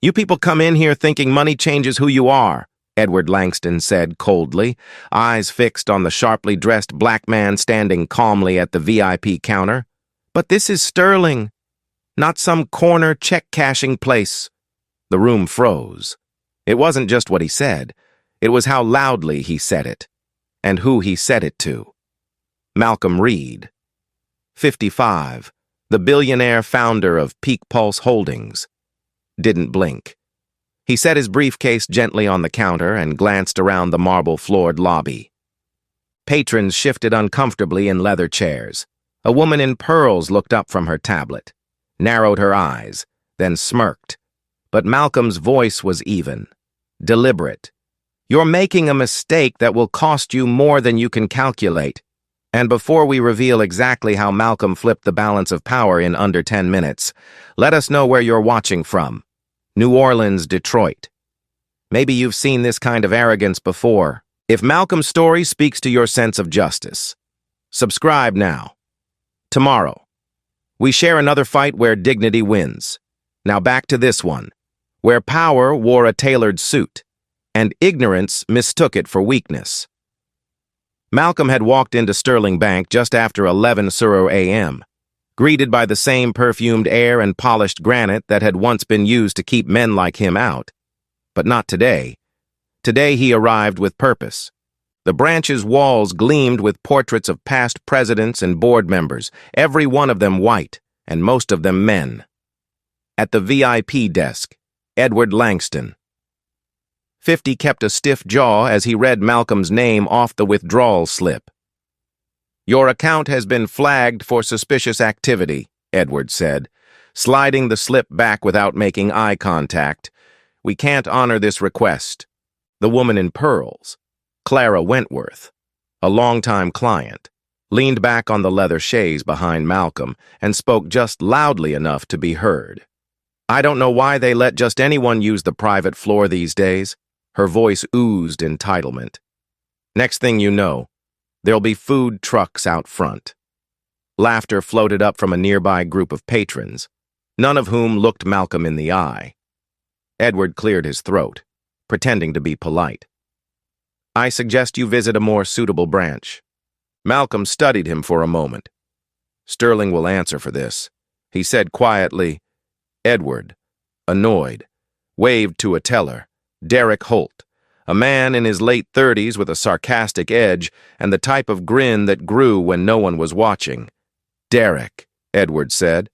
You people come in here thinking money changes who you are, Edward Langston said coldly, eyes fixed on the sharply dressed black man standing calmly at the VIP counter. But this is Sterling, not some corner check-cashing place. The room froze. It wasn't just what he said. It was how loudly he said it, and who he said it to. Malcolm Reed, 55, the billionaire founder of Peak Pulse Holdings, didn't blink. He set his briefcase gently on the counter and glanced around the marble-floored lobby. Patrons shifted uncomfortably in leather chairs. A woman in pearls looked up from her tablet, narrowed her eyes, then smirked. But Malcolm's voice was even, deliberate. You're making a mistake that will cost you more than you can calculate. And before we reveal exactly how Malcolm flipped the balance of power in under 10 minutes, let us know where you're watching from. New Orleans, Detroit. Maybe you've seen this kind of arrogance before. If Malcolm's story speaks to your sense of justice, subscribe now. Tomorrow, we share another fight where dignity wins. Now back to this one, where power wore a tailored suit, and ignorance mistook it for weakness. Malcolm had walked into Sterling Bank just after 11:00 a.m., greeted by the same perfumed air and polished granite that had once been used to keep men like him out. But not today. Today he arrived with purpose. The branch's walls gleamed with portraits of past presidents and board members, every one of them white, and most of them men. At the VIP desk, Edward Langston. 50 kept a stiff jaw as he read Malcolm's name off the withdrawal slip. Your account has been flagged for suspicious activity, Edward said, sliding the slip back without making eye contact. We can't honor this request. The woman in pearls, Clara Wentworth, a longtime client, leaned back on the leather chaise behind Malcolm and spoke just loudly enough to be heard. I don't know why they let just anyone use the private floor these days. Her voice oozed entitlement. Next thing you know, there'll be food trucks out front. Laughter floated up from a nearby group of patrons, none of whom looked Malcolm in the eye. Edward cleared his throat, pretending to be polite. I suggest you visit a more suitable branch. Malcolm studied him for a moment. Sterling will answer for this, he said quietly. Edward, annoyed, waved to a teller, Derek Holt, a man in his late 30s with a sarcastic edge and the type of grin that grew when no one was watching. Derek, Edward said,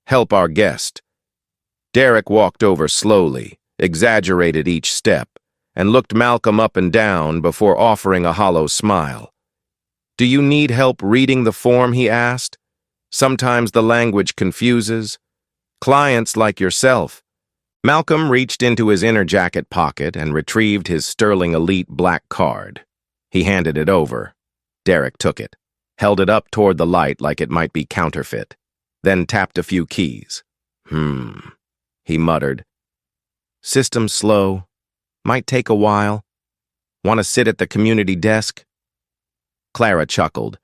help our guest. Derek walked over slowly, exaggerated each step, and looked Malcolm up and down before offering a hollow smile. Do you need help reading the form, he asked. Sometimes the language confuses. Clients like yourself. Malcolm reached into his inner jacket pocket and retrieved his Sterling Elite black card. He handed it over. Derek took it, held it up toward the light like it might be counterfeit, then tapped a few keys. He muttered. System slow. Might take a while. Want to sit at the community desk? Clara chuckled.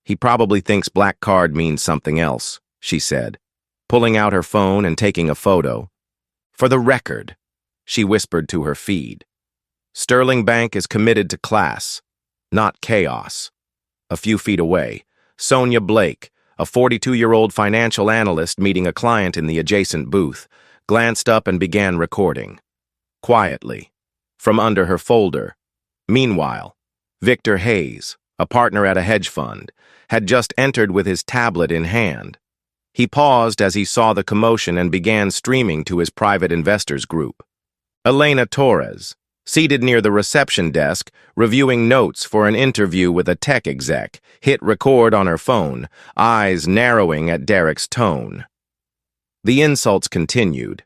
He probably thinks black card means something else, she said, pulling out her phone and taking a photo. For the record, she whispered to her feed. Sterling Bank is committed to class, not chaos. A few feet away, Sonia Blake, a 42-year-old financial analyst meeting a client in the adjacent booth, glanced up and began recording. Quietly, from under her folder. Meanwhile, Victor Hayes, a partner at a hedge fund, had just entered with his tablet in hand. He paused as he saw the commotion and began streaming to his private investors group. Elena Torres, seated near the reception desk, reviewing notes for an interview with a tech exec, hit record on her phone, eyes narrowing at Derek's tone. The insults continued.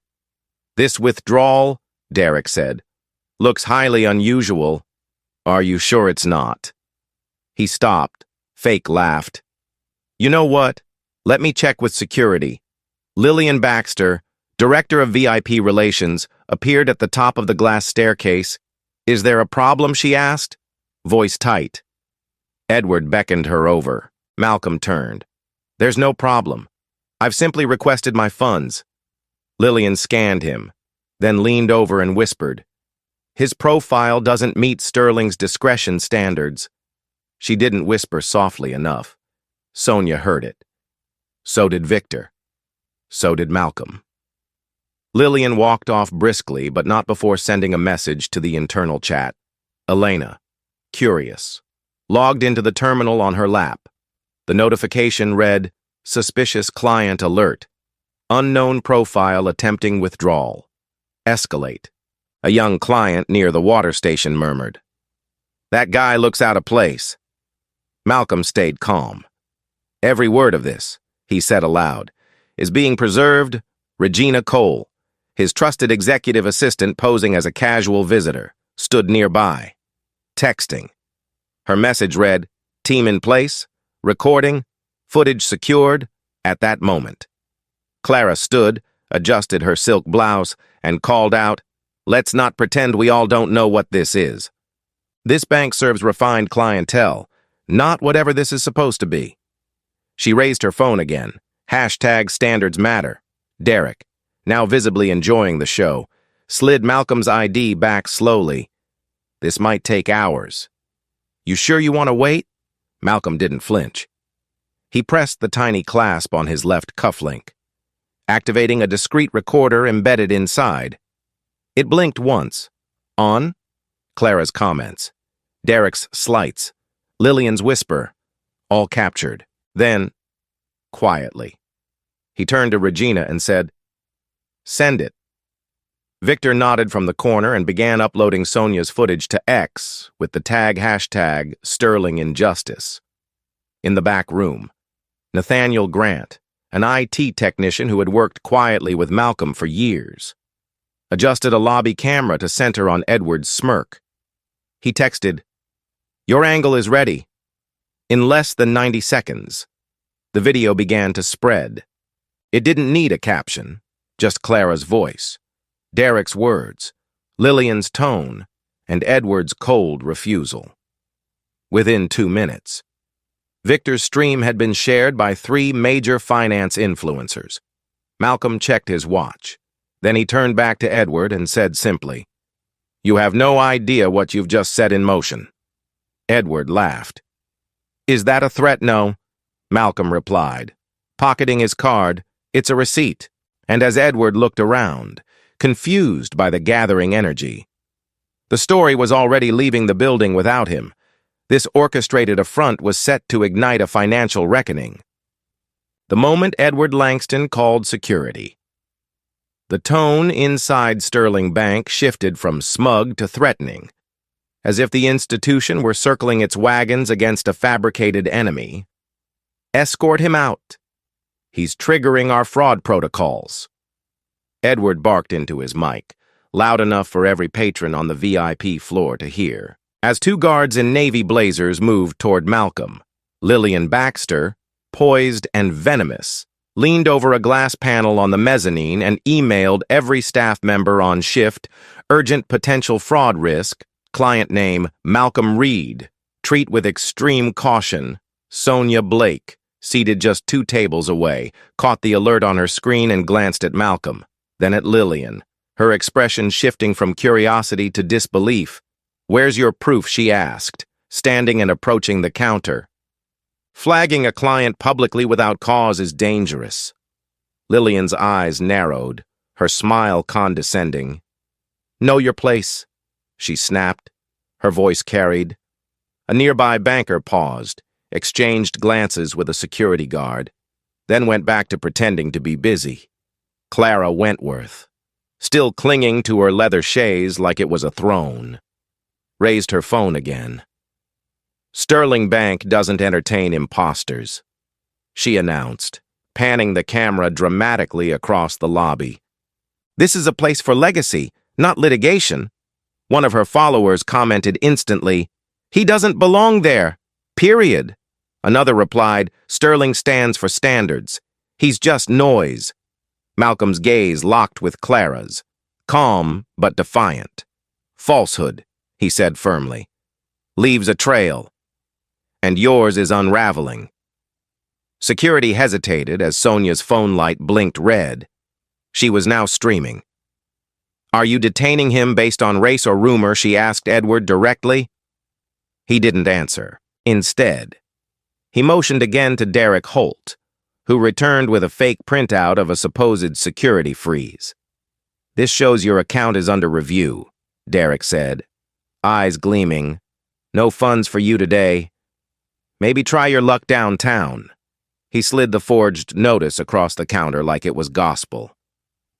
This withdrawal, Derek said, looks highly unusual. Are you sure it's not? He stopped. Fake laughed. You know what? Let me check with security. Lillian Baxter, director of VIP relations, appeared at the top of the glass staircase. Is there a problem, she asked? Voice tight. Edward beckoned her over. Malcolm turned. There's no problem. I've simply requested my funds. Lillian scanned him. then leaned over and whispered, "His profile doesn't meet Sterling's discretion standards." She didn't whisper softly enough. Sonia heard it. So did Victor. So did Malcolm. Lillian walked off briskly, but not before sending a message to the internal chat. Elena, curious, logged into the terminal on her lap. The notification read, "Suspicious client alert. Unknown profile attempting withdrawal. Escalate." A young client near the water station murmured, "That guy looks out of place." Malcolm stayed calm. "Every word of this," he said aloud, "is being preserved. Regina Cole." His trusted executive assistant, posing as a casual visitor, stood nearby, texting. Her message read, "Team in place, recording, footage secured, at that moment." Clara stood, adjusted her silk blouse, and called out, "Let's not pretend we all don't know what this is. This bank serves refined clientele, not whatever this is supposed to be." She raised her phone again. Hashtag standards matter. Derek, now visibly enjoying the show, slid Malcolm's ID back slowly. "This might take hours." "You sure you want to wait?" Malcolm didn't flinch. He pressed the tiny clasp on his left cufflink, activating a discreet recorder embedded inside. It blinked once. On? Clara's comments. Derek's slights. Lillian's whisper. All captured. Then, quietly, he turned to Regina and said, "Send it." Victor nodded from the corner and began uploading Sonia's footage to X with the tag hashtag Sterling Injustice. In the back room, Nathaniel Grant, an IT technician who had worked quietly with Malcolm for years, adjusted a lobby camera to center on Edward's smirk. He texted, "Your angle is ready." In less than 90 seconds, the video began to spread. It didn't need a caption, just Clara's voice, Derek's words, Lillian's tone, and Edward's cold refusal. Within 2 minutes, Victor's stream had been shared by 3 major finance influencers. Malcolm checked his watch. Then he turned back to Edward and said simply, "You have no idea what you've just set in motion." Edward laughed. "Is that a threat?" "No," Malcolm replied, pocketing his card. "It's a receipt." And as Edward looked around, confused by the gathering energy, the story was already leaving the building without him. This orchestrated affront was set to ignite a financial reckoning. The moment Edward Langston called security, the tone inside Sterling Bank shifted from smug to threatening, as if the institution were circling its wagons against a fabricated enemy. "Escort him out. He's triggering our fraud protocols." Edward barked into his mic, loud enough for every patron on the VIP floor to hear, as 2 guards in navy blazers moved toward Malcolm. Lillian Baxter, poised and venomous, leaned over a glass panel on the mezzanine and emailed every staff member on shift, "Urgent potential fraud risk, client name Malcolm Reed, treat with extreme caution." Sonia Blake, seated just 2 tables away, caught the alert on her screen and glanced at Malcolm, then at Lillian, her expression shifting from curiosity to disbelief. "Where's your proof?" she asked, standing and approaching the counter. "Flagging a client publicly without cause is dangerous." Lillian's eyes narrowed, her smile condescending. "Know your place," she snapped, her voice carried. A nearby banker paused, exchanged glances with a security guard, then went back to pretending to be busy. Clara Wentworth, still clinging to her leather chaise like it was a throne, raised her phone again. "Sterling Bank doesn't entertain imposters," she announced, panning the camera dramatically across the lobby. "This is a place for legacy, not litigation." One of her followers commented instantly, "He doesn't belong there, period." Another replied, "Sterling stands for standards. He's just noise." Malcolm's gaze locked with Clara's, calm but defiant. "Falsehood," he said firmly, "leaves a trail. And yours is unraveling." Security hesitated as Sonia's phone light blinked red. She was now streaming. Are you detaining him based on race or rumor? She asked Edward directly. He didn't answer. Instead, he motioned again to Derek Holt, who returned with a fake printout of a supposed security freeze. This shows your account is under review, Derek said, eyes gleaming. No funds for you today. Maybe try your luck downtown. He slid the forged notice across the counter like it was gospel.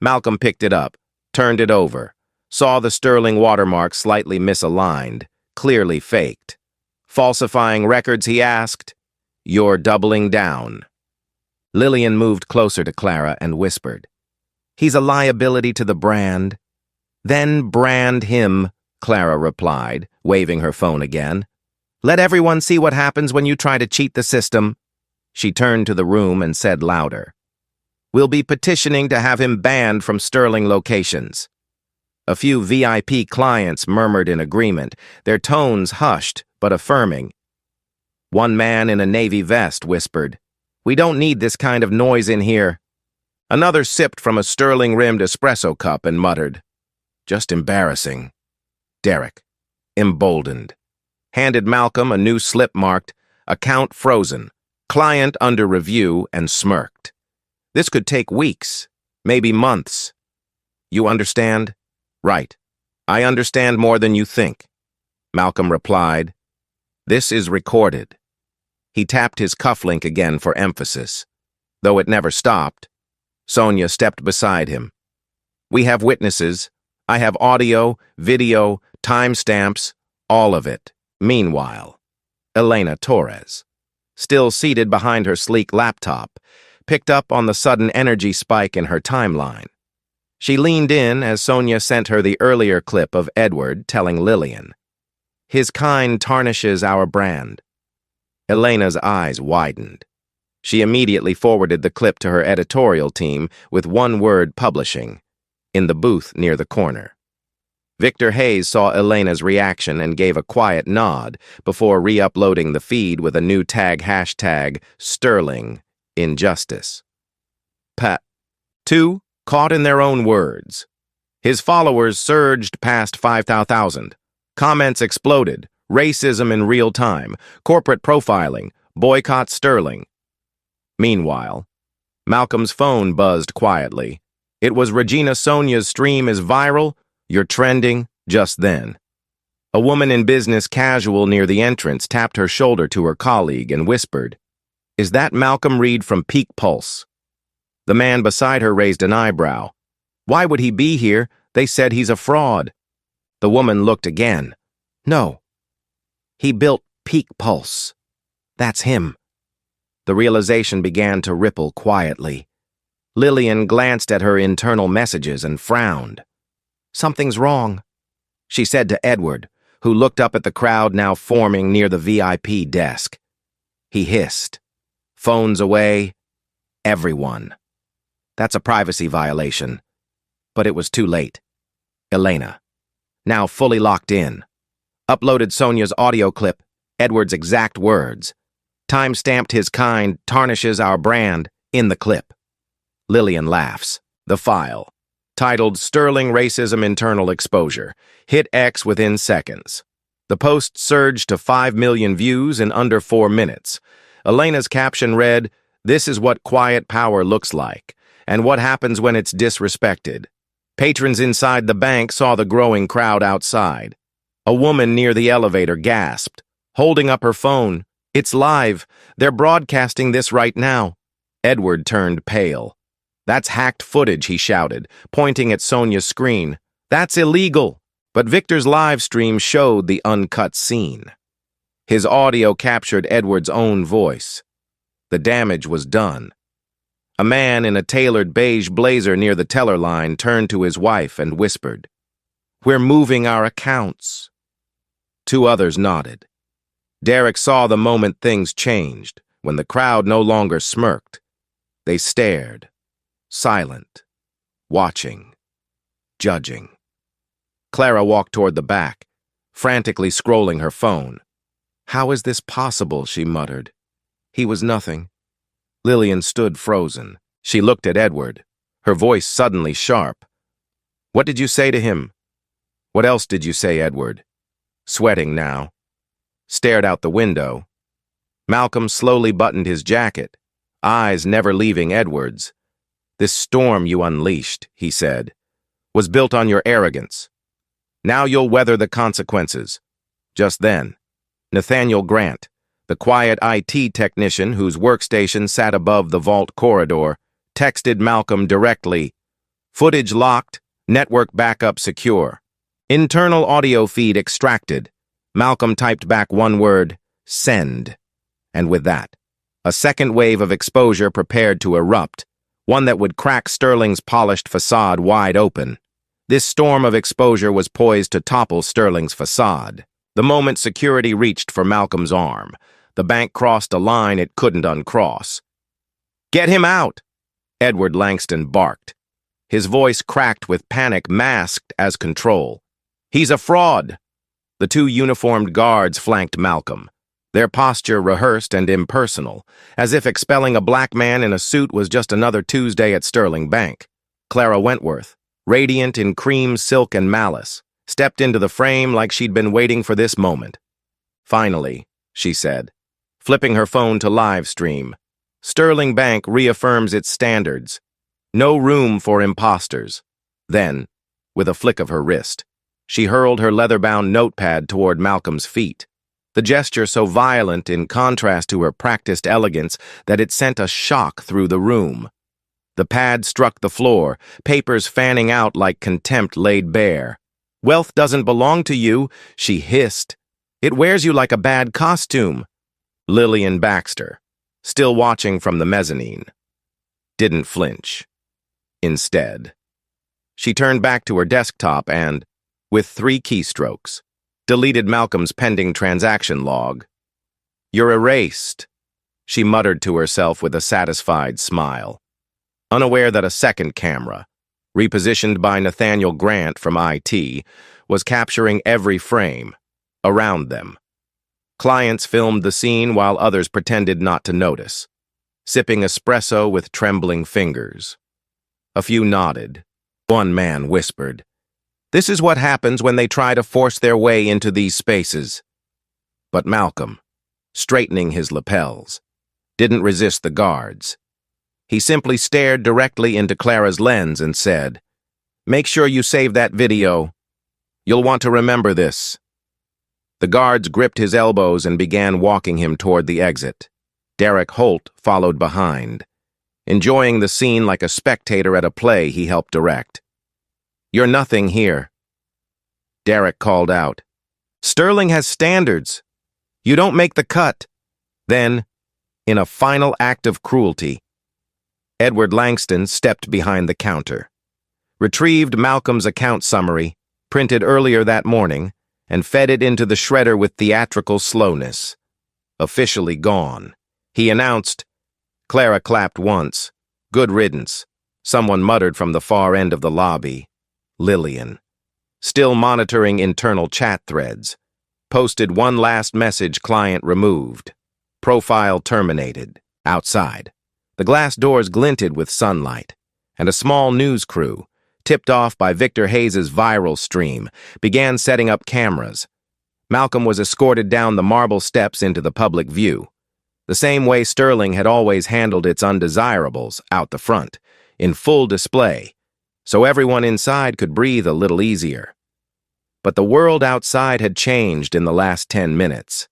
Malcolm picked it up, turned it over, saw the sterling watermark slightly misaligned, clearly faked. Falsifying records, he asked. You're doubling down. Lillian moved closer to Clara and whispered. He's a liability to the brand. Then brand him, Clara replied, waving her phone again. Let everyone see what happens when you try to cheat the system. She turned to the room and said louder. We'll be petitioning to have him banned from sterling locations. A few VIP clients murmured in agreement, their tones hushed but affirming. One man in a navy vest whispered, We don't need this kind of noise in here. Another sipped from a sterling-rimmed espresso cup and muttered, Just embarrassing. Derek, emboldened, handed Malcolm a new slip marked, Account frozen, client under review, and smirked. This could take weeks, maybe months. You understand? Right. I understand more than you think. Malcolm replied. This is recorded. He tapped his cufflink again for emphasis. Though it never stopped, Sonia stepped beside him. We have witnesses. I have audio, video, timestamps, all of it. Meanwhile, Elena Torres, still seated behind her sleek laptop, picked up on the sudden energy spike in her timeline. She leaned in as Sonia sent her the earlier clip of Edward telling Lillian, His kind tarnishes our brand. Elena's eyes widened. She immediately forwarded the clip to her editorial team with one word publishing, in the booth near the corner. Victor Hayes saw Elena's reaction and gave a quiet nod before re-uploading the feed with a new tag hashtag Sterling Injustice. Pat. 2. Caught in their own words. His followers surged past 5,000. Comments exploded. Racism in real time. Corporate profiling. Boycott Sterling. Meanwhile, Malcolm's phone buzzed quietly. It was Regina Sonia's stream is viral. You're trending just then. A woman in business casual near the entrance tapped her shoulder to her colleague and whispered, Is that Malcolm Reed from Peak Pulse? The man beside her raised an eyebrow. Why would he be here? They said he's a fraud. The woman looked again. No. He built Peak Pulse. That's him. The realization began to ripple quietly. Lillian glanced at her internal messages and frowned. Something's wrong, she said to Edward, who looked up at the crowd now forming near the VIP desk. He hissed. Phones away. Everyone. That's a privacy violation. But it was too late. Elena, now fully locked in, uploaded Sonia's audio clip, Edward's exact words. Time-stamped his kind tarnishes our brand in the clip. Lillian laughs. The file, titled Sterling Racism Internal Exposure, hit X within seconds. The post surged to 5 million views in under 4 minutes. Elena's caption read, This is what quiet power looks like, and what happens when it's disrespected. Patrons inside the bank saw the growing crowd outside. A woman near the elevator gasped, holding up her phone. It's live. They're broadcasting this right now. Edward turned pale. That's hacked footage, he shouted, pointing at Sonia's screen. That's illegal. But Victor's live stream showed the uncut scene. His audio captured Edward's own voice. The damage was done. A man in a tailored beige blazer near the teller line turned to his wife and whispered, We're moving our accounts. 2 others nodded. Derek saw the moment things changed, when the crowd no longer smirked. They stared, silent, watching, judging. Clara walked toward the back, frantically scrolling her phone. How is this possible, she muttered. He was nothing. Lillian stood frozen. She looked at Edward, her voice suddenly sharp. What did you say to him? What else did you say, Edward? Sweating now. Stared out the window. Malcolm slowly buttoned his jacket, eyes never leaving Edward's. This storm you unleashed, he said, was built on your arrogance. Now you'll weather the consequences. Just then, Nathaniel Grant, the quiet IT technician whose workstation sat above the vault corridor, texted Malcolm directly. Footage locked, network backup secure. Internal audio feed extracted. Malcolm typed back one word, send. And with that, a second wave of exposure prepared to erupt, one that would crack Sterling's polished facade wide open. This storm of exposure was poised to topple Sterling's facade. The moment security reached for Malcolm's arm, the bank crossed a line it couldn't uncross. "Get him out!" Edward Langston barked. His voice cracked with panic masked as control. "He's a fraud!" The two uniformed guards flanked Malcolm, their posture rehearsed and impersonal, as if expelling a black man in a suit was just another Tuesday at Sterling Bank. Clara Wentworth, radiant in cream silk and malice, stepped into the frame like she'd been waiting for this moment. "Finally," she said, flipping her phone to live stream. "Sterling Bank reaffirms its standards. No room for imposters." Then, with a flick of her wrist, she hurled her leather-bound notepad toward Malcolm's feet, the gesture so violent in contrast to her practiced elegance that it sent a shock through the room. The pad struck the floor, papers fanning out like contempt laid bare. "Wealth doesn't belong to you," she hissed. "It wears you like a bad costume." Lillian Baxter, still watching from the mezzanine, didn't flinch. Instead, she turned back to her desktop and, with 3 keystrokes, deleted Malcolm's pending transaction log. "You're erased," she muttered to herself with a satisfied smile, unaware that a second camera, repositioned by Nathaniel Grant from IT, was capturing every frame around them. Clients filmed the scene while others pretended not to notice, sipping espresso with trembling fingers. A few nodded. One man whispered, "This is what happens when they try to force their way into these spaces." But Malcolm, straightening his lapels, didn't resist the guards. He simply stared directly into Clara's lens and said, "Make sure you save that video. You'll want to remember this." The guards gripped his elbows and began walking him toward the exit. Derek Holt followed behind, enjoying the scene like a spectator at a play he helped direct. "You're nothing here," Derek called out. "Sterling has standards. You don't make the cut." Then, in a final act of cruelty, Edward Langston stepped behind the counter, retrieved Malcolm's account summary, printed earlier that morning, and fed it into the shredder with theatrical slowness. Officially gone, he announced. Clara clapped once. "Good riddance," someone muttered from the far end of the lobby. Lillian, still monitoring internal chat threads, posted one last message: client removed. Profile terminated. Outside, the glass doors glinted with sunlight, and a small news crew, tipped off by Victor Hayes's viral stream, began setting up cameras. Malcolm was escorted down the marble steps into the public view, the same way Sterling had always handled its undesirables, out the front, in full display, so everyone inside could breathe a little easier. But the world outside had changed in the last 10 minutes.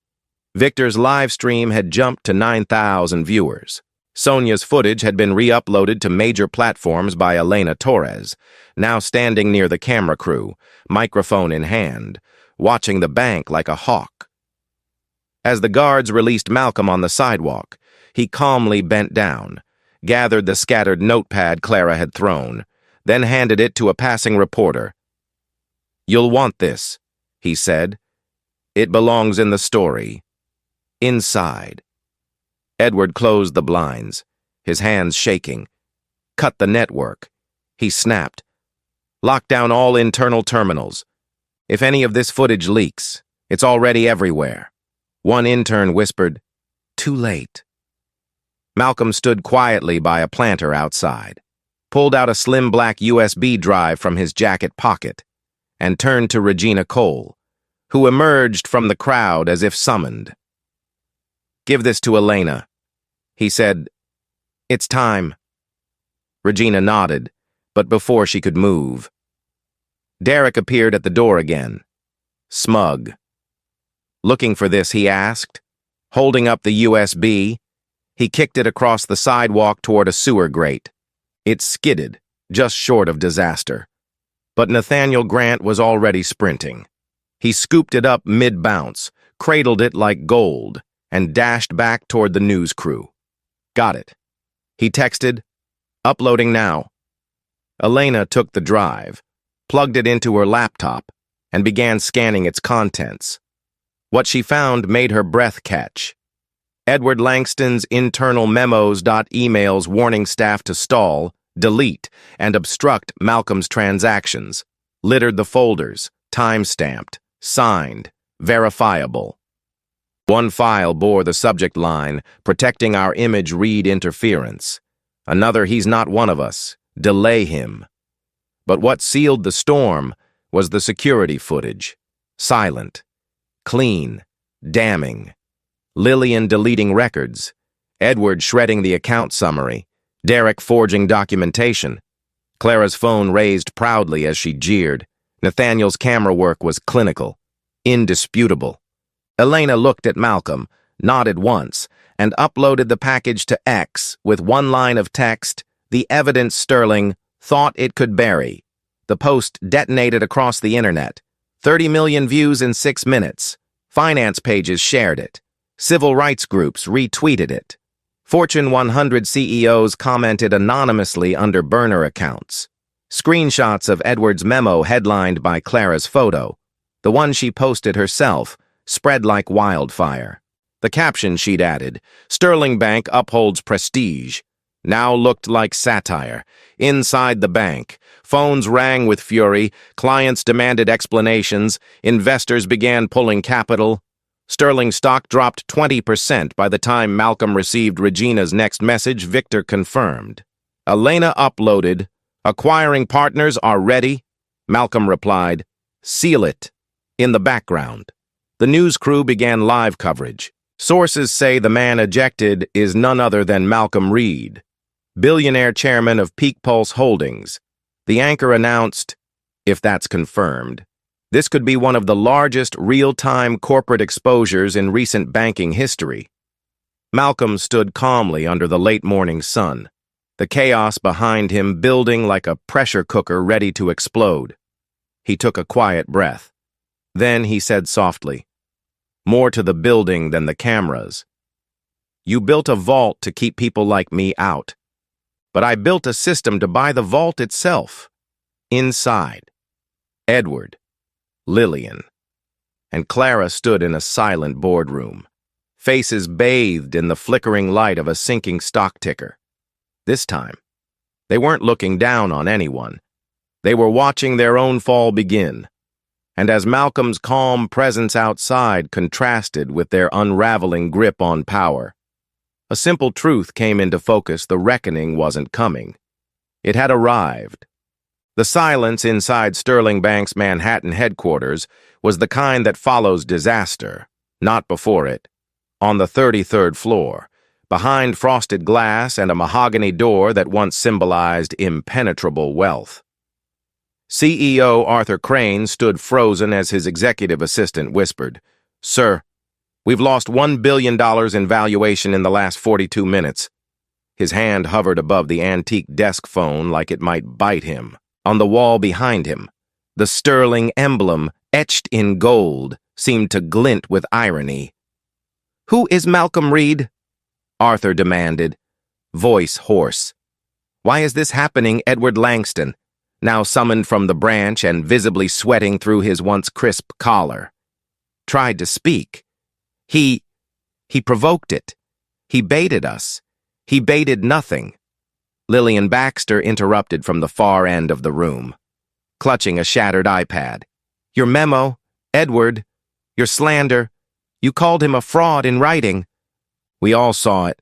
Victor's live stream had jumped to 9,000 viewers. Sonia's footage had been re-uploaded to major platforms by Elena Torres, now standing near the camera crew, microphone in hand, watching the bank like a hawk. As the guards released Malcolm on the sidewalk, he calmly bent down, gathered the scattered notepad Clara had thrown, then handed it to a passing reporter. "You'll want this," he said. "It belongs in the story. Inside." Edward closed the blinds, his hands shaking. "Cut the network," he snapped. "Lock down all internal terminals. If any of this footage leaks, it's already everywhere." One intern whispered, "Too late." Malcolm stood quietly by a planter outside, pulled out a slim black USB drive from his jacket pocket, and turned to Regina Cole, who emerged from the crowd as if summoned. "Give this to Elena," he said. "It's time." Regina nodded, but before she could move, Derek appeared at the door again, smug. "Looking for this?" he asked. Holding up the USB, he kicked it across the sidewalk toward a sewer grate. It skidded, just short of disaster. But Nathaniel Grant was already sprinting. He scooped it up mid-bounce, cradled it like gold, and dashed back toward the news crew. "Got it," he texted. "Uploading now." Elena took the drive, plugged it into her laptop, and began scanning its contents. What she found made her breath catch. Edward Langston's internal memos.emails warning staff to stall, delete, and obstruct Malcolm's transactions, littered the folders, time-stamped, signed, verifiable. One file bore the subject line, "Protecting our image read interference." Another, "He's not one of us. Delay him." But what sealed the storm was the security footage. Silent, clean, damning. Lillian deleting records, Edward shredding the account summary, Derek forging documentation. Clara's phone raised proudly as she jeered. Nathaniel's camera work was clinical, indisputable. Elena looked at Malcolm, nodded once, and uploaded the package to X with one line of text, "The evidence Sterling thought it could bury." The post detonated across the internet. 30 million views in 6 minutes. Finance pages shared it. Civil rights groups retweeted it. Fortune 100 CEOs commented anonymously under burner accounts. Screenshots of Edward's memo headlined by Clara's photo, the one she posted herself, spread like wildfire. The caption she'd added, "Sterling Bank upholds prestige," now looked like satire. Inside the bank, phones rang with fury, clients demanded explanations, investors began pulling capital. Sterling stock dropped 20% by the time Malcolm received Regina's next message. Victor confirmed. Elena uploaded, "Acquiring partners are ready." Malcolm replied, "Seal it." In the background, the news crew began live coverage. Sources say the man ejected is none other than Malcolm Reed, billionaire chairman of Peak Pulse Holdings. The anchor announced, "If that's confirmed, this could be one of the largest real-time corporate exposures in recent banking history." Malcolm stood calmly under the late morning sun, the chaos behind him building like a pressure cooker ready to explode. He took a quiet breath. Then he said softly, "More to the building than the cameras. You built a vault to keep people like me out. But I built a system to buy the vault itself. Inside, Edward, Lillian, and Clara stood in a silent boardroom, faces bathed in the flickering light of a sinking stock ticker. This time, they weren't looking down on anyone. They were watching their own fall begin. And as Malcolm's calm presence outside contrasted with their unraveling grip on power, a simple truth came into focus: the reckoning wasn't coming. It had arrived. The silence inside Sterling Bank's Manhattan headquarters was the kind that follows disaster, not before it. On the 33rd floor, behind frosted glass and a mahogany door that once symbolized impenetrable wealth, CEO Arthur Crane stood frozen as his executive assistant whispered, "Sir, we've lost $1 billion in valuation in the last 42 minutes. His hand hovered above the antique desk phone like it might bite him. On the wall behind him, the sterling emblem, etched in gold, seemed to glint with irony. "Who is Malcolm Reed?" Arthur demanded, voice hoarse. "Why is this happening, Edward Langston?" now summoned from the branch and visibly sweating through his once crisp collar. Tried to speak. He provoked it. He baited us. He baited nothing. Lillian Baxter interrupted from the far end of the room, clutching a shattered iPad. "Your memo, Edward, your slander. You called him a fraud in writing." "We all saw it."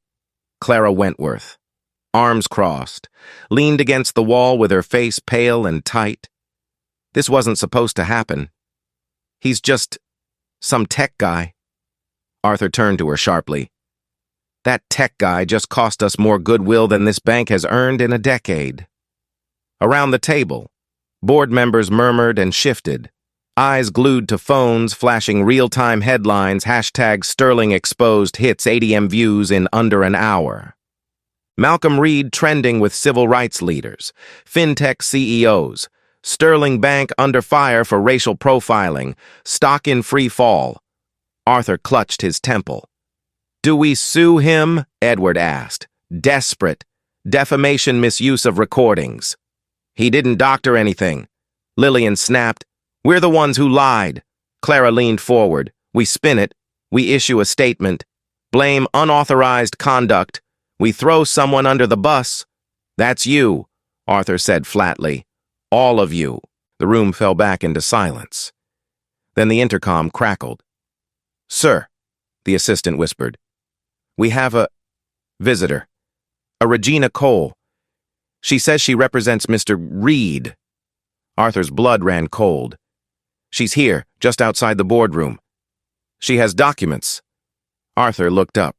Clara Wentworth, arms crossed, leaned against the wall with her face pale and tight. This wasn't supposed to happen. He's just some tech guy. Arthur turned to her sharply. That tech guy just cost us more goodwill than this bank has earned in a decade. Around the table, board members murmured and shifted, eyes glued to phones flashing real-time headlines, #Sterling exposed hits ADM views in under an hour. Malcolm Reed trending with civil rights leaders, fintech CEOs, Sterling Bank under fire for racial profiling, stock in free fall. Arthur clutched his temple. Do we sue him? Edward asked. Desperate. Defamation, misuse of recordings. He didn't doctor anything. Lillian snapped. We're the ones who lied. Clara leaned forward. We spin it. We issue a statement. Blame unauthorized conduct. We throw someone under the bus. That's you, Arthur said flatly. All of you. The room fell back into silence. Then the intercom crackled. Sir, the assistant whispered. We have a visitor. A Regina Cole. She says she represents Mr. Reed. Arthur's blood ran cold. She's here, just outside the boardroom. She has documents. Arthur looked up.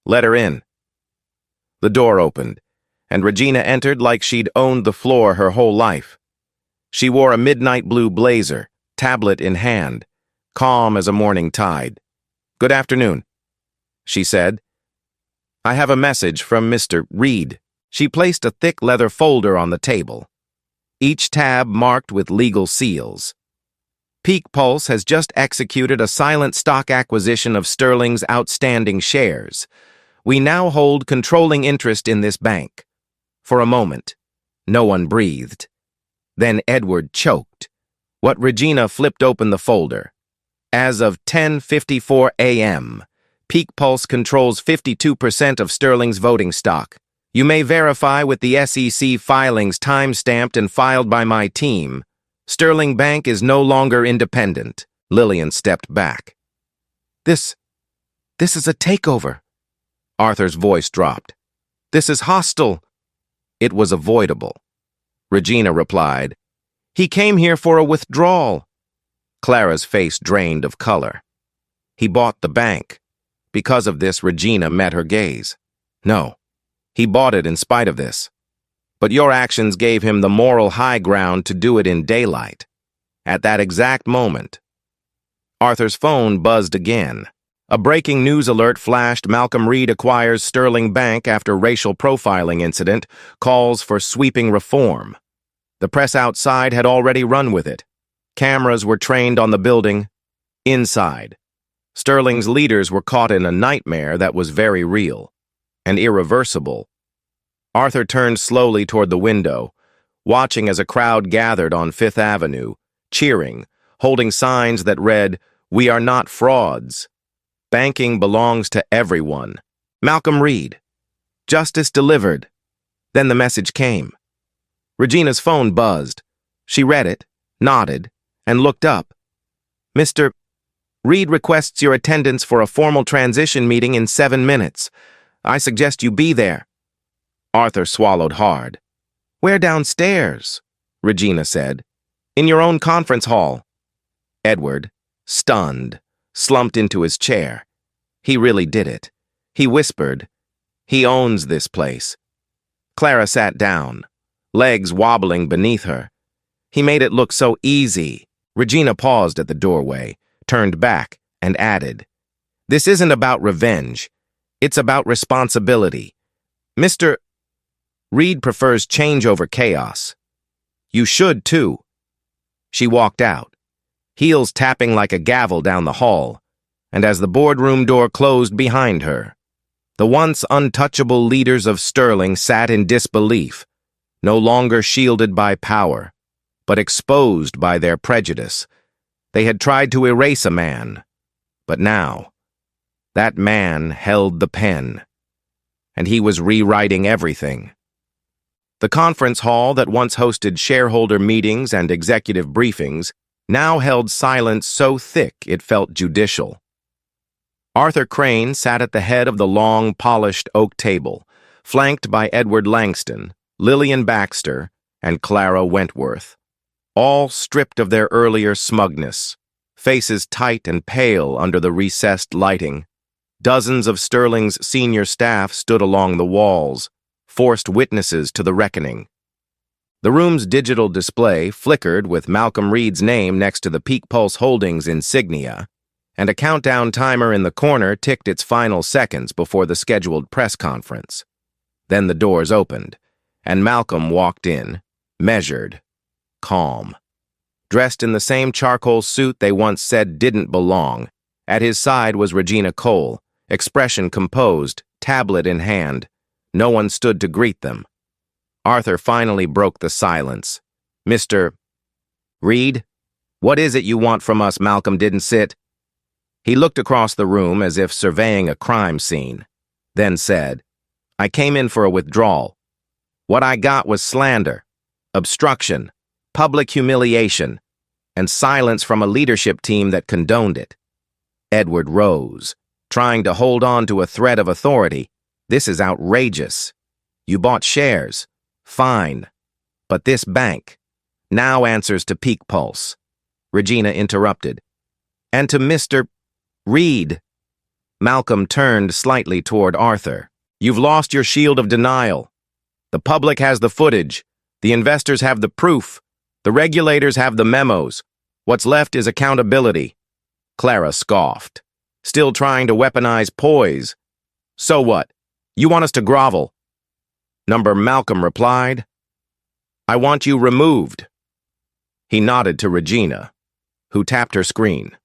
Let her in. The door opened, and Regina entered like she'd owned the floor her whole life. She wore a midnight blue blazer, tablet in hand, calm as a morning tide. Good afternoon, she said. I have a message from Mr. Reed. She placed a thick leather folder on the table, each tab marked with legal seals. Peak Pulse has just executed a silent stock acquisition of Sterling's outstanding shares. We now hold controlling interest in this bank. For a moment, no one breathed. Then Edward choked. What Regina flipped open the folder. As of 10:54 a.m., Peak Pulse controls 52% of Sterling's voting stock. You may verify with the SEC filings time-stamped and filed by my team. Sterling Bank is no longer independent. Lillian stepped back. This is a takeover. Arthur's voice dropped. This is hostile. It was avoidable. Regina replied. He came here for a withdrawal. Clara's face drained of color. He bought the bank. Because of this, Regina met her gaze. No, he bought it in spite of this. But your actions gave him the moral high ground to do it in daylight. At that exact moment, Arthur's phone buzzed again. A breaking news alert flashed. Malcolm Reed acquires Sterling Bank after racial profiling incident, calls for sweeping reform. The press outside had already run with it. Cameras were trained on the building. Inside, Sterling's leaders were caught in a nightmare that was very real and irreversible. Arthur turned slowly toward the window, watching as a crowd gathered on Fifth Avenue, cheering, holding signs that read, We are not frauds. Banking belongs to everyone. Malcolm Reed. Justice delivered. Then the message came. Regina's phone buzzed. She read it, nodded, and looked up. Mr. Reed requests your attendance for a formal transition meeting in 7 minutes. I suggest you be there. Arthur swallowed hard. Where downstairs? Regina said. In your own conference hall. Edward, stunned, slumped into his chair. He really did it. He whispered. He owns this place. Clara sat down, legs wobbling beneath her. He made it look so easy. Regina paused at the doorway, turned back, and added, This isn't about revenge. It's about responsibility. Mr. Reed prefers change over chaos. You should, too. She walked out, heels tapping like a gavel down the hall, and as the boardroom door closed behind her, the once untouchable leaders of Sterling sat in disbelief, no longer shielded by power, but exposed by their prejudice. They had tried to erase a man, but now, that man held the pen, and he was rewriting everything. The conference hall that once hosted shareholder meetings and executive briefings now held silence so thick it felt judicial. Arthur Crane sat at the head of the long, polished oak table, flanked by Edward Langston, Lillian Baxter, and Clara Wentworth, all stripped of their earlier smugness, faces tight and pale under the recessed lighting. Dozens of Sterling's senior staff stood along the walls, forced witnesses to the reckoning. The room's digital display flickered with Malcolm Reed's name next to the Peak Pulse Holdings insignia, and a countdown timer in the corner ticked its final seconds before the scheduled press conference. Then the doors opened, and Malcolm walked in, measured, calm. Dressed in the same charcoal suit they once said didn't belong, at his side was Regina Cole, expression composed, tablet in hand. No one stood to greet them. Arthur finally broke the silence. "Mr. Reed, what is it you want from us?" Malcolm didn't sit. He looked across the room as if surveying a crime scene, then said, "I came in for a withdrawal. What I got was slander, obstruction, public humiliation, and silence from a leadership team that condoned it." Edward rose, trying to hold on to a thread of authority. "This is outrageous. You bought shares. Fine. But this bank now answers to Peak Pulse." Regina interrupted. "And to Mr. Reed." Malcolm turned slightly toward Arthur. "You've lost your shield of denial. The public has the footage. The investors have the proof. The regulators have the memos. What's left is accountability." Clara scoffed, still trying to weaponize poise. "So what? You want us to grovel?" Malcolm replied, "I want you removed." He nodded to Regina, who tapped her screen.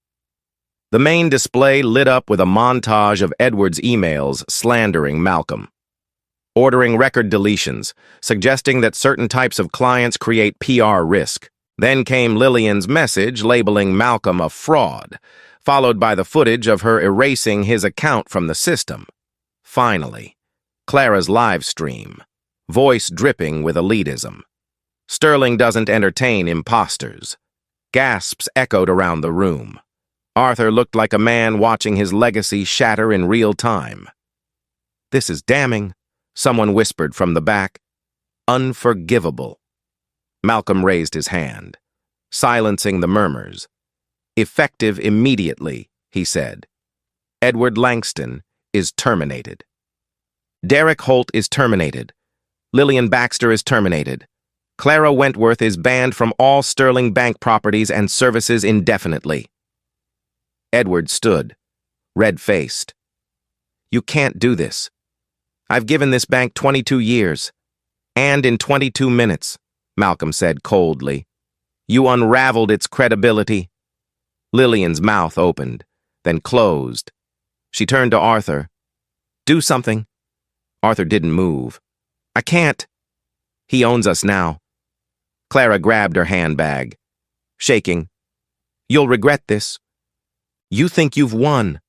The main display lit up with a montage of Edward's emails slandering Malcolm, ordering record deletions, suggesting that certain types of clients create PR risk. Then came Lillian's message labeling Malcolm a fraud, followed by the footage of her erasing his account from the system. Finally, Clara's live stream, voice dripping with elitism. "Sterling doesn't entertain imposters." Gasps echoed around the room. Arthur looked like a man watching his legacy shatter in real time. "This is damning," someone whispered from the back. "Unforgivable." Malcolm raised his hand, silencing the murmurs. "Effective immediately," he said. "Edward Langston is terminated. Derek Holt is terminated. Lillian Baxter is terminated. Clara Wentworth is banned from all Sterling Bank properties and services indefinitely." Edward stood, red-faced. "You can't do this. I've given this bank 22 years. And in 22 minutes, Malcolm said coldly. You unraveled its credibility." Lillian's mouth opened, then closed. She turned to Arthur. "Do something." Arthur didn't move. "I can't." "He owns us now." Clara grabbed her handbag, shaking. "You'll regret this. You think you've won,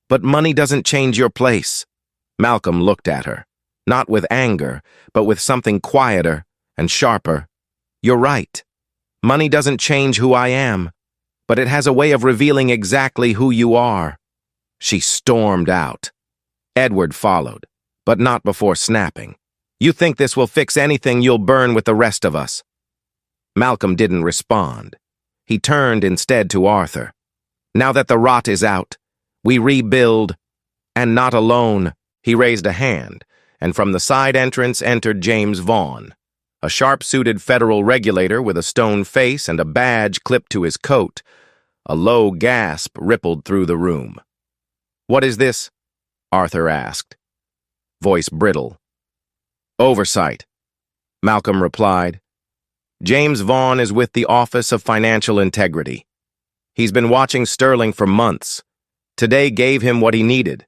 but money doesn't change your place." Malcolm looked at her, not with anger, but with something quieter and sharper. "You're right. Money doesn't change who I am, but it has a way of revealing exactly who you are." She stormed out. Edward followed, but not before snapping. "You think this will fix anything? You'll burn with the rest of us." Malcolm didn't respond. He turned instead to Arthur. "Now that the rot is out, we rebuild, and not alone." He raised a hand, and from the side entrance entered James Vaughn, a sharp-suited federal regulator with a stone face and a badge clipped to his coat. A low gasp rippled through the room. "What is this?" Arthur asked, voice brittle. "Oversight," Malcolm replied. "James Vaughn is with the Office of Financial Integrity. He's been watching Sterling for months. Today gave him what he needed."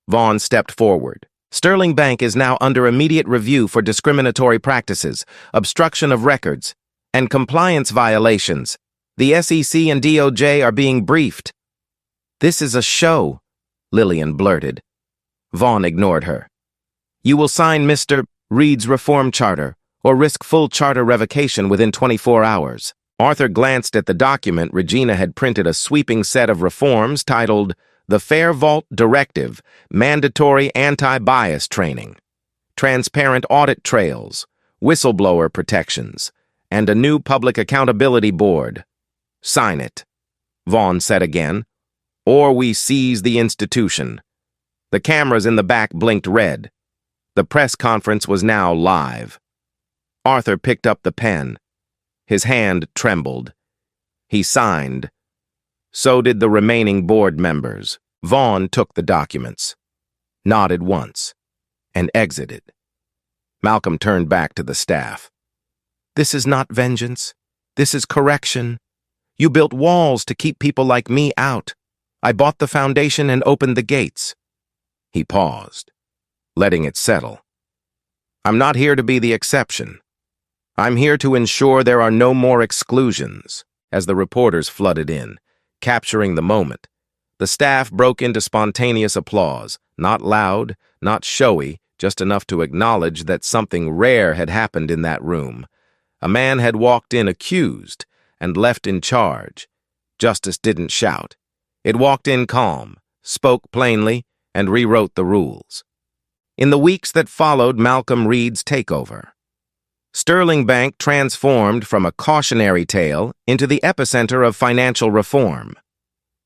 Vaughn stepped forward. "Sterling Bank is now under immediate review for discriminatory practices, obstruction of records, and compliance violations. The SEC and DOJ are being briefed." "This is a show," Lillian blurted. Vaughn ignored her. "You will sign Mr. Reed's reform charter, or risk full charter revocation within 24 hours. Arthur glanced at the document. Regina had printed a sweeping set of reforms titled The Fair Vault Directive, Mandatory Anti-Bias Training. transparent audit trails, whistleblower protections, and a new public accountability board. Sign it, Vaughn said again, or we seize the institution. The cameras in the back blinked red. The press conference was now live. Arthur picked up the pen. His hand trembled. He signed. So did the remaining board members. Vaughn took the documents, nodded once, and exited. Malcolm turned back to the staff. This is not vengeance. This is correction. You built walls to keep people like me out. I bought the foundation and opened the gates. He paused, letting it settle. I'm not here to be the exception. I'm here to ensure there are no more exclusions. As the reporters flooded in, capturing the moment, the staff broke into spontaneous applause, not loud, not showy, just enough to acknowledge that something rare had happened in that room. A man had walked in accused and left in charge. Justice didn't shout. It walked in calm, spoke plainly, and rewrote the rules. In the weeks that followed Malcolm Reed's takeover, Sterling Bank transformed from a cautionary tale into the epicenter of financial reform.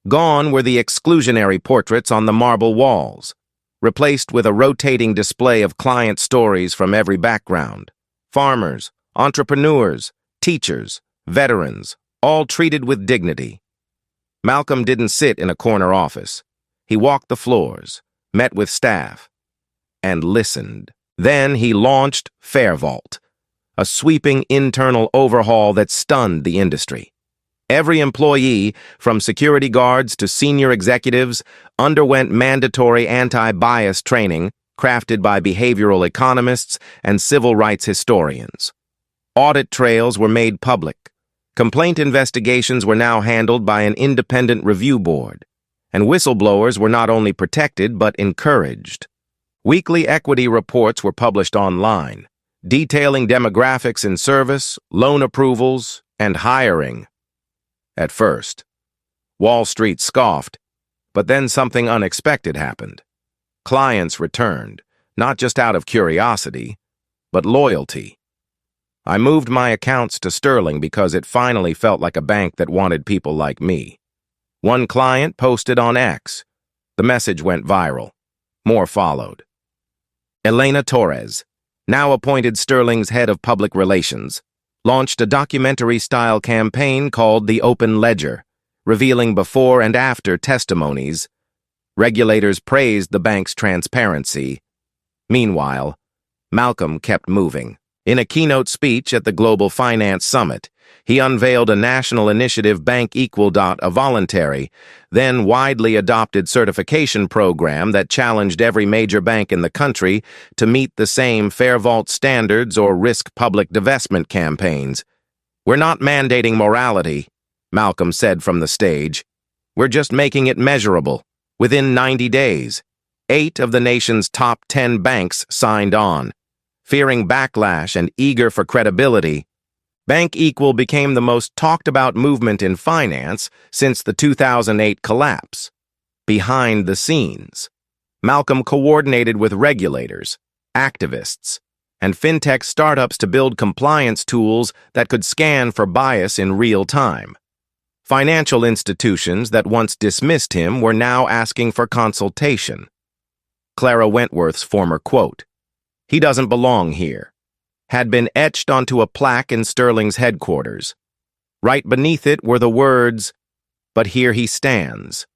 Gone were the exclusionary portraits on the marble walls, replaced with a rotating display of client stories from every background. Farmers, entrepreneurs, teachers, veterans, all treated with dignity. Malcolm didn't sit in a corner office. He walked the floors, met with staff, and listened. Then he launched Fair Vault, a sweeping internal overhaul that stunned the industry. Every employee, from security guards to senior executives, underwent mandatory anti-bias training crafted by behavioral economists and civil rights historians. Audit trails were made public. Complaint investigations were now handled by an independent review board, and whistleblowers were not only protected but encouraged. Weekly equity reports were published online, detailing demographics in service, loan approvals, and hiring. At first, Wall Street scoffed, but then something unexpected happened. Clients returned, not just out of curiosity, but loyalty. I moved my accounts to Sterling because it finally felt like a bank that wanted people like me. One client posted on X. The message went viral. More followed. Elena Torres, now appointed Sterling's head of public relations, launched a documentary-style campaign called The Open Ledger, revealing before and after testimonies. Regulators praised the bank's transparency. Meanwhile, Malcolm kept moving. In a keynote speech at the Global Finance Summit, he unveiled a national initiative Bank Equal. A voluntary, then widely adopted certification program that challenged every major bank in the country to meet the same Fair Vault standards or risk public divestment campaigns. We're not mandating morality, Malcolm said from the stage. We're just making it measurable. Within 90 days, 8 of the nation's top 10 banks signed on. Fearing backlash and eager for credibility, Bank Equal became the most talked-about movement in finance since the 2008 collapse. Behind the scenes, Malcolm coordinated with regulators, activists, and fintech startups to build compliance tools that could scan for bias in real time. Financial institutions that once dismissed him were now asking for consultation. Clara Wentworth's former quote, "He doesn't belong here," had been etched onto a plaque in Sterling's headquarters. Right beneath it were the words, "But here he stands."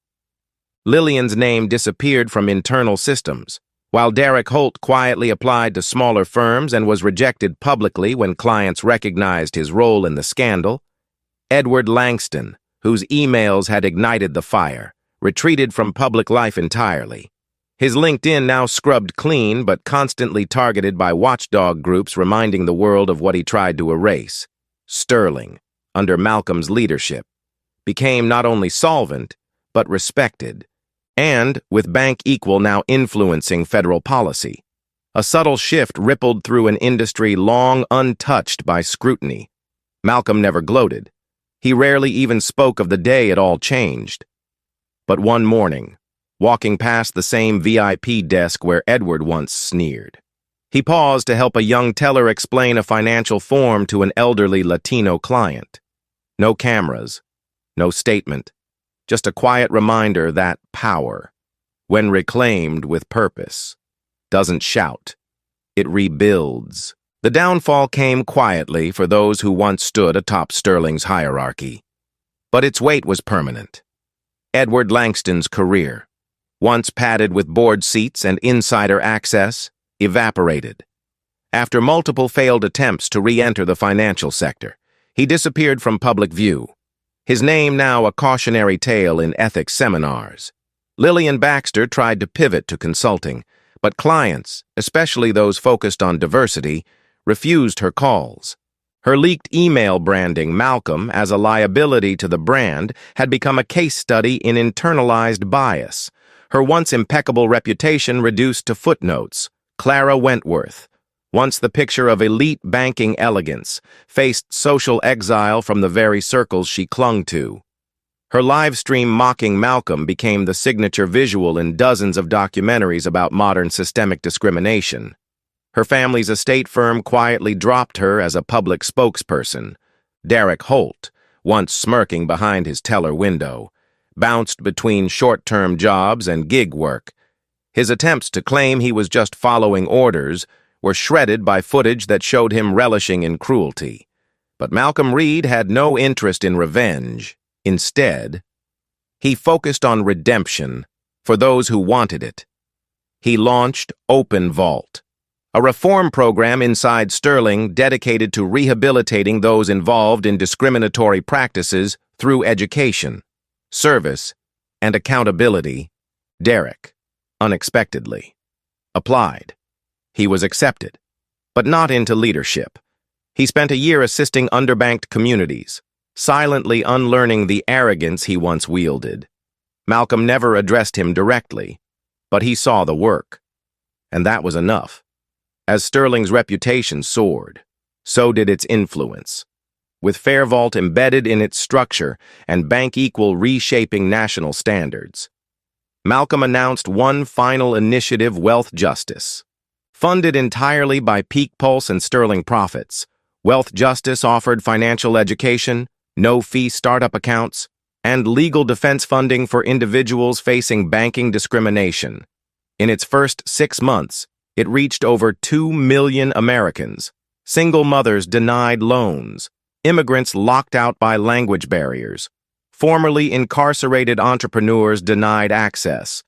Lillian's name disappeared from internal systems, while Derek Holt quietly applied to smaller firms and was rejected publicly when clients recognized his role in the scandal. Edward Langston, whose emails had ignited the fire, retreated from public life entirely. His LinkedIn now scrubbed clean but constantly targeted by watchdog groups reminding the world of what he tried to erase. Sterling, under Malcolm's leadership, became not only solvent, but respected, and with Bank Equal now influencing federal policy. A subtle shift rippled through an industry long untouched by scrutiny. Malcolm never gloated. He rarely even spoke of the day it all changed. But one morning, walking past the same VIP desk where Edward once sneered, He paused to help a young teller explain a financial form to an elderly Latino client. No cameras, no statement, just a quiet reminder that power, when reclaimed with purpose, doesn't shout. It rebuilds. The downfall came quietly for those who once stood atop Sterling's hierarchy. But its weight was permanent. Edward Langston's career, once padded with board seats and insider access, evaporated. After multiple failed attempts to re-enter the financial sector, he disappeared from public view. His name now a cautionary tale in ethics seminars. Lillian Baxter tried to pivot to consulting, but clients, especially those focused on diversity, refused her calls. Her leaked email branding Malcolm as a liability to the brand had become a case study in internalized bias. Her once impeccable reputation reduced to footnotes. Clara Wentworth, once the picture of elite banking elegance, faced social exile from the very circles she clung to. Her live stream mocking Malcolm became the signature visual in dozens of documentaries about modern systemic discrimination. Her family's estate firm quietly dropped her as a public spokesperson. Derek Holt, once smirking behind his teller window, bounced between short-term jobs and gig work. His attempts to claim he was just following orders were shredded by footage that showed him relishing in cruelty. But Malcolm Reed had no interest in revenge. Instead, he focused on redemption for those who wanted it. He launched Open Vault, a reform program inside Sterling dedicated to rehabilitating those involved in discriminatory practices through education, service, and accountability. Derek, unexpectedly, applied. He was accepted, but not into leadership. He spent a year assisting underbanked communities, silently unlearning the arrogance he once wielded. Malcolm never addressed him directly, but he saw the work. And that was enough. As Sterling's reputation soared, so did its influence. With FairVault embedded in its structure and BankEqual reshaping national standards, Malcolm announced one final initiative: Wealth Justice. Funded entirely by Peak Pulse and Sterling profits, Wealth Justice offered financial education, no-fee startup accounts, and legal defense funding for individuals facing banking discrimination. In its first 6 months, it reached over 2 million Americans. Single mothers denied loans, immigrants locked out by language barriers, formerly incarcerated entrepreneurs denied access.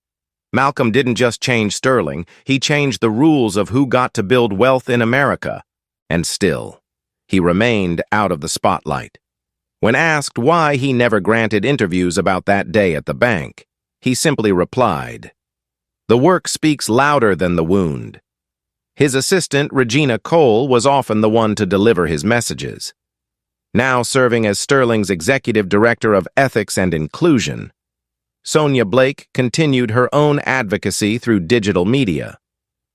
Malcolm didn't just change Sterling, he changed the rules of who got to build wealth in America. And still, he remained out of the spotlight. When asked why he never granted interviews about that day at the bank, he simply replied, "The work speaks louder than the wound." His assistant, Regina Cole, was often the one to deliver his messages. Now serving as Sterling's executive director of ethics and inclusion, Sonia Blake continued her own advocacy through digital media.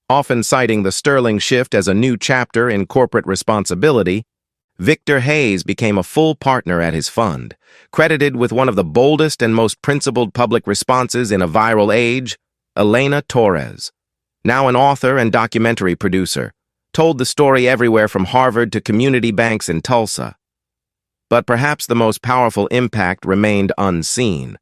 Often citing the Sterling shift as a new chapter in corporate responsibility, Victor Hayes became a full partner at his fund, credited with one of the boldest and most principled public responses in a viral age. Elena Torres, now an author and documentary producer, told the story everywhere from Harvard to community banks in Tulsa. But perhaps the most powerful impact remained unseen.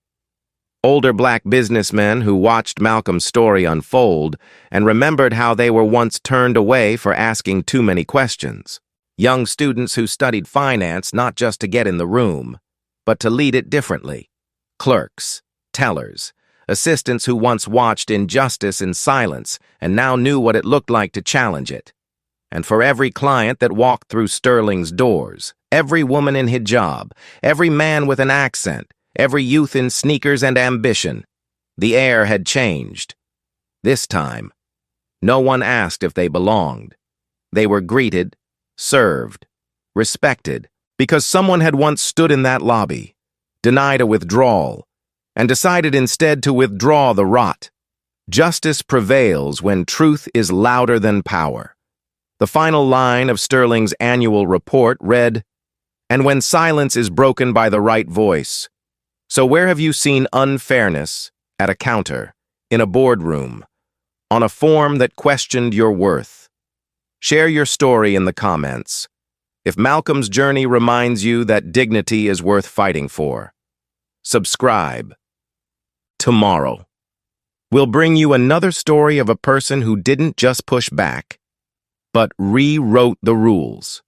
Older black businessmen who watched Malcolm's story unfold and remembered how they were once turned away for asking too many questions. Young students who studied finance not just to get in the room, but to lead it differently. Clerks, tellers, assistants who once watched injustice in silence and now knew what it looked like to challenge it. And for every client that walked through Sterling's doors, every woman in hijab, every man with an accent, every youth in sneakers and ambition, the air had changed. This time, no one asked if they belonged. They were greeted, served, respected, because someone had once stood in that lobby, denied a withdrawal, and decided instead to withdraw the rot. Justice prevails when truth is louder than power. The final line of Sterling's annual report read, "And when silence is broken by the right voice." So where have you seen unfairness? At a counter, in a boardroom, on a form that questioned your worth? Share your story in the comments. If Malcolm's journey reminds you that dignity is worth fighting for, subscribe. Tomorrow, we'll bring you another story of a person who didn't just push back, but rewrote the rules.